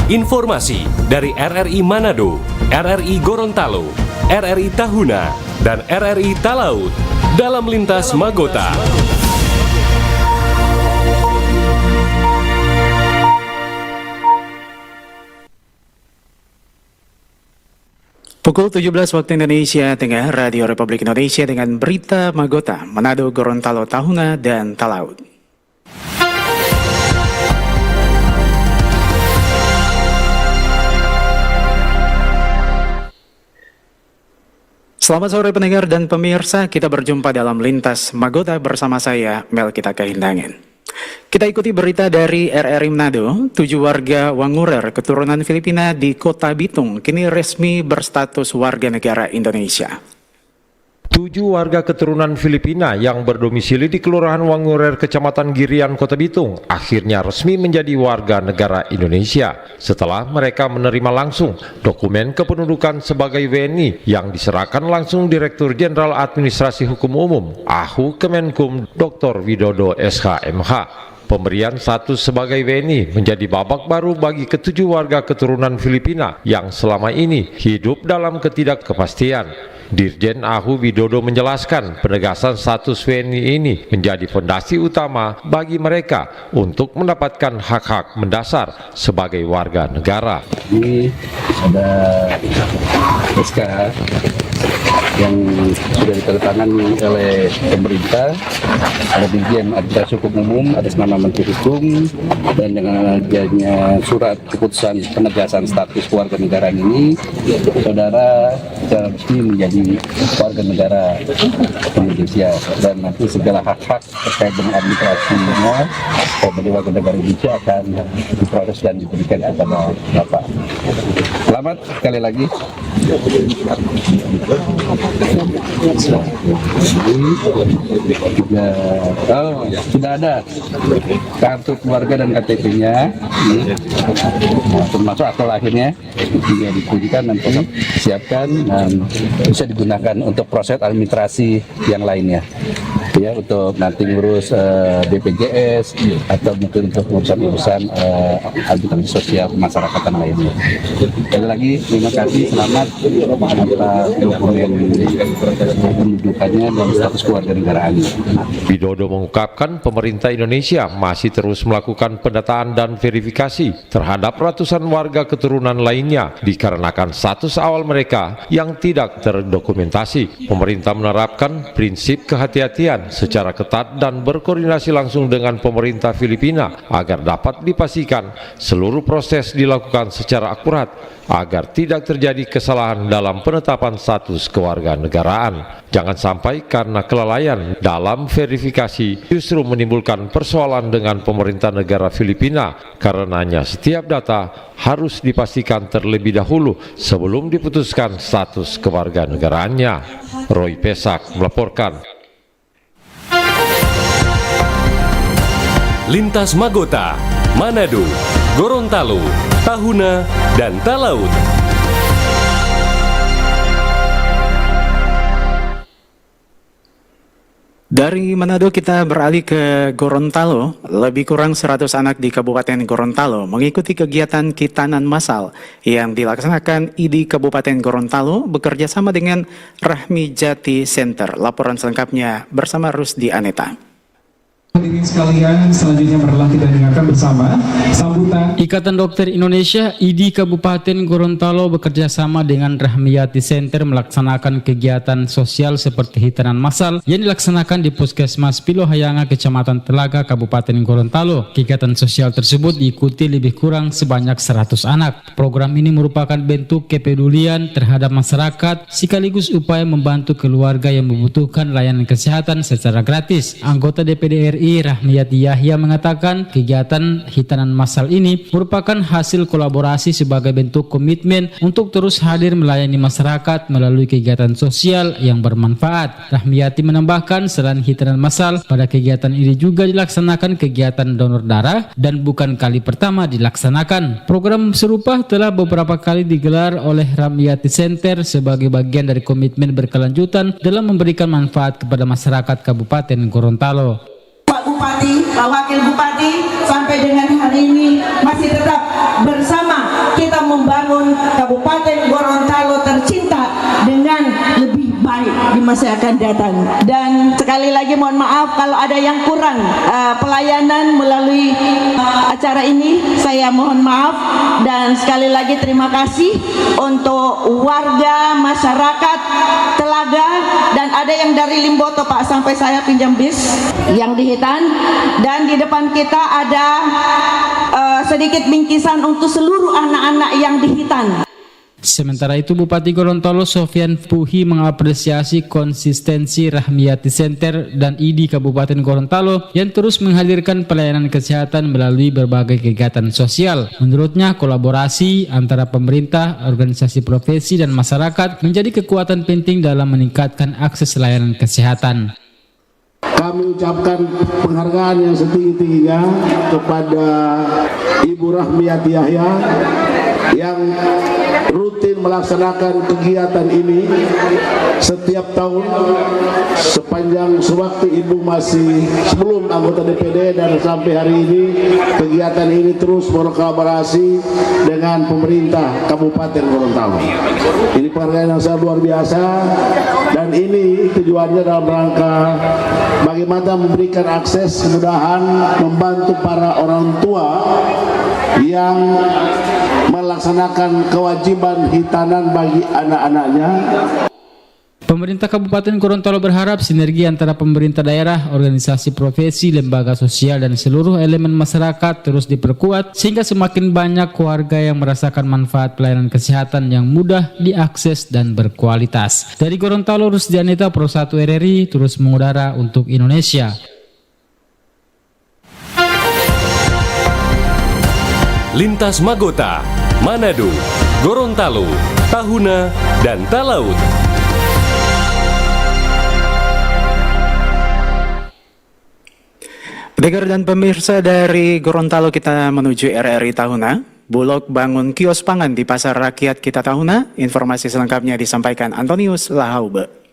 Informasi dari RRI Manado, RRI Gorontalo, RRI Tahuna, dan RRI Talaut dalam Lintas Magota. Pukul 17 waktu Indonesia Tengah, Radio Republik Indonesia dengan berita Magota, Manado, Gorontalo, Tahuna, dan Talaut. Selamat sore pendengar dan pemirsa, kita berjumpa dalam Lintas Magota bersama saya, Melkita Kahindangan. Kita ikuti berita dari RRI Manado. 7 warga Wangurer keturunan Filipina di Kota Bitung kini resmi berstatus warga negara Indonesia. 7 warga keturunan Filipina yang berdomisili di Kelurahan Wangurer, Kecamatan Girian, Kota Bitung, akhirnya resmi menjadi warga negara Indonesia setelah mereka menerima langsung dokumen kependudukan sebagai WNI yang diserahkan langsung Direktur Jenderal Administrasi Hukum Umum (AHU) Kemenkum Dr. Widodo SHMH. Pemberian status sebagai WNI menjadi babak baru bagi ketujuh warga keturunan Filipina yang selama ini hidup dalam ketidakpastian. Dirjen AHU Widodo menjelaskan penegasan status WNI ini menjadi fondasi utama bagi mereka untuk mendapatkan hak-hak mendasar sebagai warga negara. Ini ada SK yang sudah ditandatangani oleh pemerintah, ada Dirjen Administrasi Hukum Umum atas nama Menteri Hukum, dan dengan adanya surat keputusan penegasan status warga negara ini, saudara secara resmi menjadi warga negara Indonesia, dan nanti segala hak-hak terkait dengan administrasinya sebagai warga negara Indonesia akan diproses dan diberikan kepada Bapak. Selamat sekali lagi. Sudah ada kartu keluarga dan KTP-nya, termasuk akte lahirnya, juga ditunjukkan nanti disiapkan dan bisa digunakan untuk proses administrasi yang lainnya, ya, untuk nanti ngurus BPJS atau mungkin untuk urusan-urusan administrasi sosial kemasyarakatan lainnya. Sekali lagi terima kasih, selamat atas dokumen pendudukannya dan status kewarganegaraannya. Widodo mengungkapkan pemerintah Indonesia masih terus melakukan pendataan dan verifikasi terhadap ratusan warga keturunan lainnya dikarenakan status awal mereka yang tidak terdokumentasi. Pemerintah menerapkan prinsip kehati-hatian secara ketat dan berkoordinasi langsung dengan pemerintah Filipina agar dapat dipastikan seluruh proses dilakukan secara akurat agar tidak terjadi kesalahan dalam penetapan status kewarganegaraan. Jangan sampai karena kelalaian dalam verifikasi justru menimbulkan persoalan dengan pemerintah negara Filipina, karenanya setiap data harus dipastikan terlebih dahulu sebelum diputuskan status kewarganegaraannya. Roy Pesak melaporkan. Lintas Magota, Manado, Gorontalo, Tahuna, dan Talaut. Dari Manado kita beralih ke Gorontalo. Lebih kurang 100 anak di Kabupaten Gorontalo mengikuti kegiatan khitanan massal yang dilaksanakan ID Kabupaten Gorontalo bekerja sama dengan Rahmi Jati Center. Laporan selengkapnya bersama Rusdi Aneta. Hadirin sekalian, selanjutnya marilah kita dengarkan bersama sambutan Ikatan Dokter Indonesia ID Kabupaten Gorontalo bekerja sama dengan Rahmiyati Center melaksanakan kegiatan sosial seperti khitanan massal yang dilaksanakan di Puskesmas Pilohayanga, Kecamatan Telaga, Kabupaten Gorontalo. Kegiatan sosial tersebut diikuti lebih kurang sebanyak 100 anak. Program ini merupakan bentuk kepedulian terhadap masyarakat sekaligus upaya membantu keluarga yang membutuhkan layanan kesehatan secara gratis. Anggota DPD RI Rahmiyati Yahya mengatakan kegiatan khitanan massal ini merupakan hasil kolaborasi sebagai bentuk komitmen untuk terus hadir melayani masyarakat melalui kegiatan sosial yang bermanfaat. Rahmiyati menambahkan selain khitanan massal, pada kegiatan ini juga dilaksanakan kegiatan donor darah dan bukan kali pertama dilaksanakan. Program serupa telah beberapa kali digelar oleh Rahmiyati Center sebagai bagian dari komitmen berkelanjutan dalam memberikan manfaat kepada masyarakat Kabupaten Gorontalo. Pak Bupati, Pak Wakil Bupati sampai dengan hari ini masih tetap bersama masa akan datang. Dan sekali lagi mohon maaf kalau ada yang kurang pelayanan melalui acara ini, saya mohon maaf. Dan sekali lagi terima kasih untuk warga masyarakat Telaga, dan ada yang dari Limboto Pak, sampai saya pinjam bis yang di Hitan. Dan di depan kita ada sedikit bingkisan untuk seluruh anak-anak yang di Hitan. Sementara itu, Bupati Gorontalo Sofyan Puhi mengapresiasi konsistensi Rahmiyati Center dan ID Kabupaten Gorontalo yang terus menghadirkan pelayanan kesehatan melalui berbagai kegiatan sosial. Menurutnya, kolaborasi antara pemerintah, organisasi profesi, dan masyarakat menjadi kekuatan penting dalam meningkatkan akses layanan kesehatan. Kami ucapkan penghargaan yang setinggi-tingginya kepada Ibu Rahmiyati Yahya yang rutin melaksanakan kegiatan ini setiap tahun sepanjang sewaktu Ibu masih sebelum anggota DPD, dan sampai hari ini kegiatan ini terus berkolaborasi dengan pemerintah Kabupaten Gorontalo. Ini penghargaan yang sangat luar biasa, dan ini tujuannya dalam rangka bagaimana memberikan akses, kemudahan, membantu para orang tua yang melaksanakan kewajiban hitanan bagi anak-anaknya. Pemerintah Kabupaten Gorontalo berharap sinergi antara pemerintah daerah, organisasi profesi, lembaga sosial, dan seluruh elemen masyarakat terus diperkuat sehingga semakin banyak warga yang merasakan manfaat pelayanan kesehatan yang mudah diakses dan berkualitas. Dari Gorontalo, Rusdianita, Pro 1 RRI, terus mengudara untuk Indonesia. Lintas Magota, Manado, Gorontalo, Tahuna, dan Talaut. Pendengar dan pemirsa, dari Gorontalo kita menuju RRI Tahuna. Bulog bangun kios pangan di Pasar Rakyat Kita Tahuna. Informasi selengkapnya disampaikan Antonius Lahaube.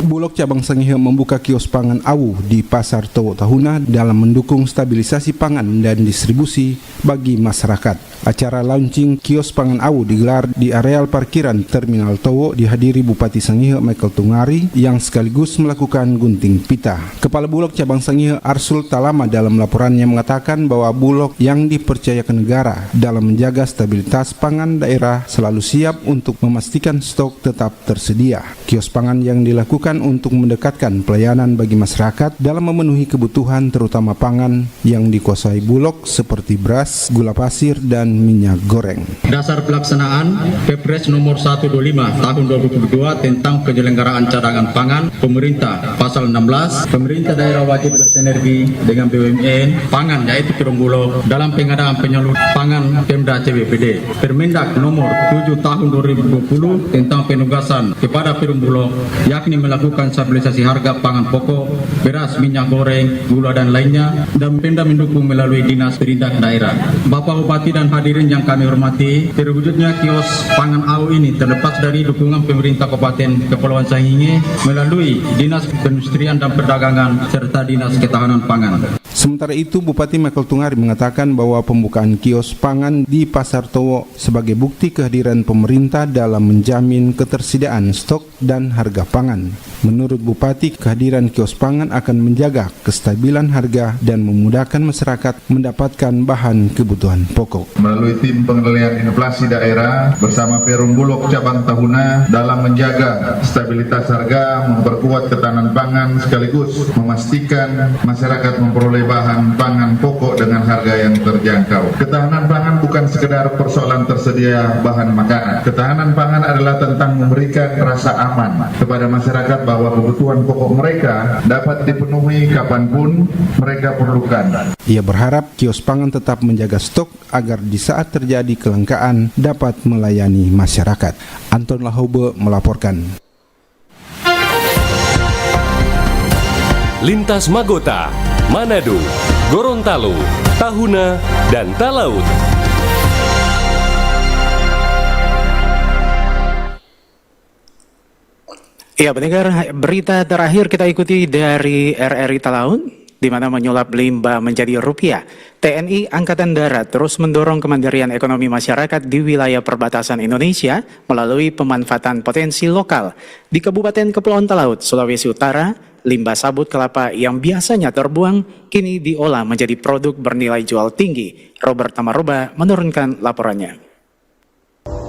Bulog Cabang Sangihe membuka kios pangan Awu di Pasar Towo Tahuna dalam mendukung stabilisasi pangan dan distribusi bagi masyarakat. Acara launching kios pangan Awu digelar di areal parkiran Terminal Towo, dihadiri Bupati Sangihe Michael Tungari yang sekaligus melakukan gunting pita. Kepala Bulog Cabang Sangihe Arsul Talama dalam laporannya mengatakan bahwa Bulog yang dipercayakan negara dalam menjaga stabilitas pangan daerah selalu siap untuk memastikan stok tetap tersedia. Kios pangan yang dilakukan untuk mendekatkan pelayanan bagi masyarakat dalam memenuhi kebutuhan terutama pangan yang dikuasai Bulog seperti beras, gula pasir, dan minyak goreng. Dasar pelaksanaan Kepres nomor 125 tahun 2022 tentang penyelenggaraan cadangan pangan pemerintah. Pasal 16, pemerintah daerah wajib bersinergi dengan BUMN pangan yaitu Perum Bulog dalam pengadaan penyalur pangan Pemda CBPD. Permendak nomor 7 tahun 2020 tentang penugasan kepada Perum Bulog yakni melakukan stabilisasi harga pangan pokok, beras, minyak goreng, gula, dan lainnya, dan Pemda mendukung melalui Dinas Perindak Daerah. Bapak Bupati dan hadirin yang kami hormati, terwujudnya kios pangan Awu ini terlepas dari dukungan pemerintah Kabupaten Kepulauan Sangihe melalui Dinas Perindustrian dan Perdagangan serta Dinas Ketahanan Pangan. Sementara itu, Bupati Michael Tungari mengatakan bahwa pembukaan kios pangan di Pasar Towo sebagai bukti kehadiran pemerintah dalam menjamin ketersediaan stok dan harga pangan. Menurut Bupati, kehadiran kios pangan akan menjaga kestabilan harga dan memudahkan masyarakat mendapatkan bahan kebutuhan pokok. Melalui tim pengendalian inflasi daerah bersama Perum Bulog Cabang Tahuna dalam menjaga stabilitas harga, memperkuat ketahanan pangan sekaligus memastikan masyarakat memperoleh bahan pangan pokok dengan harga yang terjangkau. Ketahanan pangan bukan sekedar persoalan tersedia bahan makanan. Ketahanan pangan adalah tentang memberikan rasa aman kepada masyarakat bahwa kebutuhan pokok mereka dapat dipenuhi kapanpun mereka perlukan. Ia berharap kios pangan tetap menjaga stok agar di saat terjadi kelangkaan dapat melayani masyarakat. Anton Lahaube melaporkan. Lintas Magota, Manado, Gorontalo, Tahuna, dan Talaut. Ya, pendengar, berita terakhir kita ikuti dari RRI Talaut. di mana menyulap limbah menjadi rupiah. TNI Angkatan Darat terus mendorong kemandirian ekonomi masyarakat di wilayah perbatasan Indonesia melalui pemanfaatan potensi lokal. Di Kabupaten Kepulauan Talaut, Sulawesi Utara, limbah sabut kelapa yang biasanya terbuang kini diolah menjadi produk bernilai jual tinggi. Robert Tamaroba menurunkan laporannya.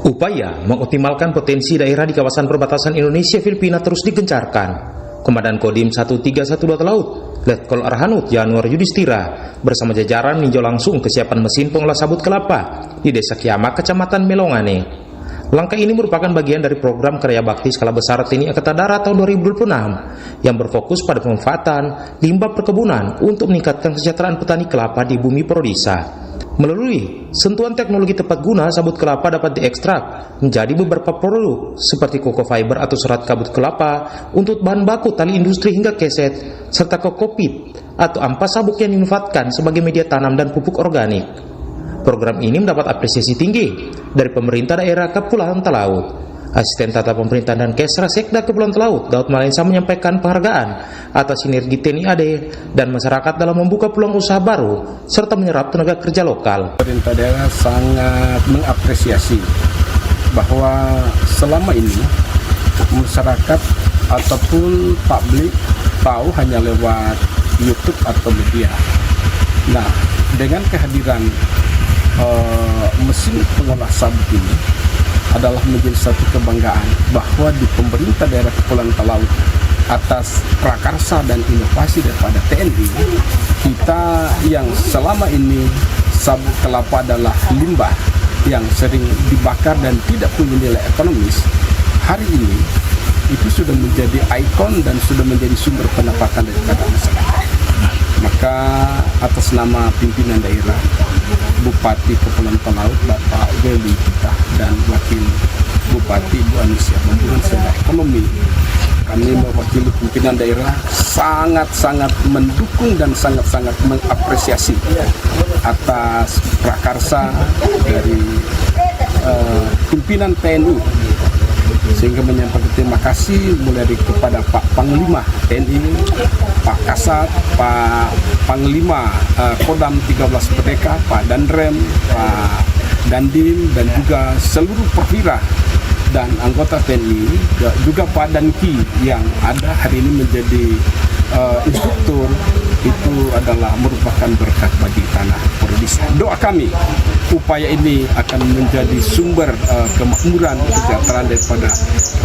Upaya mengoptimalkan potensi daerah di kawasan perbatasan Indonesia-Filipina terus digencarkan. Komandan Kodim 1312 Talaut, Letkol Arhanud Januar Yudhistira, bersama jajaran meninjau langsung kesiapan mesin pengolah sabut kelapa di Desa Kiama, Kecamatan Melongane. Langkah ini merupakan bagian dari program Karya Bakti skala besar TNI Angkatan Darat tahun 2026 yang berfokus pada pemanfaatan limbah perkebunan untuk meningkatkan kesejahteraan petani kelapa di bumi Prodisa. Melalui sentuhan teknologi tepat guna, sabut kelapa dapat diekstrak menjadi beberapa produk seperti koko fiber atau serat kabut kelapa untuk bahan baku tali industri hingga keset, serta kokopit atau ampas sabuk yang dimanfaatkan sebagai media tanam dan pupuk organik. Program ini mendapat apresiasi tinggi dari pemerintah daerah Kepulauan Talaut. Asisten Tata Pemerintahan dan Kesra Sekda Kepulauan Talaut, Daud Malensa, menyampaikan penghargaan atas sinergi TNI AD dan masyarakat dalam membuka peluang usaha baru serta menyerap tenaga kerja lokal. Pemerintah daerah sangat mengapresiasi bahwa selama ini masyarakat ataupun publik tahu hanya lewat YouTube atau media. Nah, dengan kehadiran mesin pengolah sabut ini adalah menjadi satu kebanggaan bahwa di pemerintah daerah Kepulauan Talaut atas prakarsa dan inovasi daripada TNI, kita yang selama ini sabut kelapa adalah limbah yang sering dibakar dan tidak punya nilai ekonomis, hari ini itu sudah menjadi ikon dan sudah menjadi sumber pendapatan daripada masyarakat. Maka atas nama pimpinan daerah, Bupati Kepulauan Talaut Bapak Weli kita dan Wakil Bupati Ibu Anisya Memburan secara ekonomi, kami mewakili pimpinan daerah sangat-sangat mendukung dan sangat-sangat mengapresiasi atas prakarsa dari pimpinan TNI, sehingga menyampaikan terima kasih mulai dari kepada Pak Panglima TNI, Pak Kasat, Pak Panglima Kodam 13 Merdeka, Pak Dandrem, Pak Dandim, dan juga seluruh perwira dan anggota TNI, juga Pak Danki yang ada hari ini menjadi instruktur. Itu adalah merupakan berkat bagi tanah Prodisa. Doa kami, upaya ini akan menjadi sumber kemakmuran, kesejahteraan daripada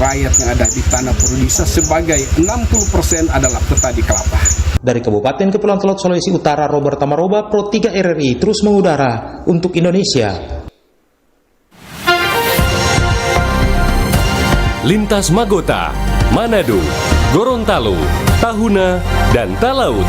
rakyat yang ada di tanah Prodisa, sebagai 60% adalah petani kelapa. Dari Kabupaten Kepulauan Talaut, Sulawesi Utara, Robert Tamaroba, Pro 3 RRI terus mengudara untuk Indonesia. Lintas Magota, Manado, Gorontalo, Tahuna, dan Talaut.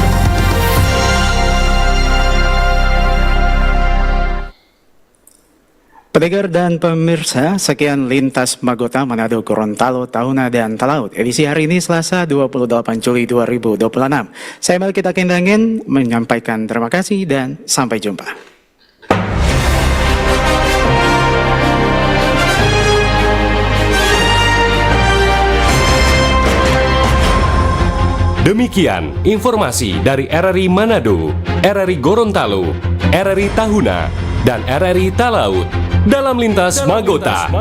Pendengar dan pemirsa, sekian Lintas Magota, Manado, Gorontalo, Tahuna, dan Talaut. Edisi hari ini Selasa 28 Juli 2026. Saya Melkita Kendangin menyampaikan terima kasih dan sampai jumpa. Demikian informasi dari RRI Manado, RRI Gorontalo, RRI Tahuna, dan RRI Talaut dalam Lintas Magota.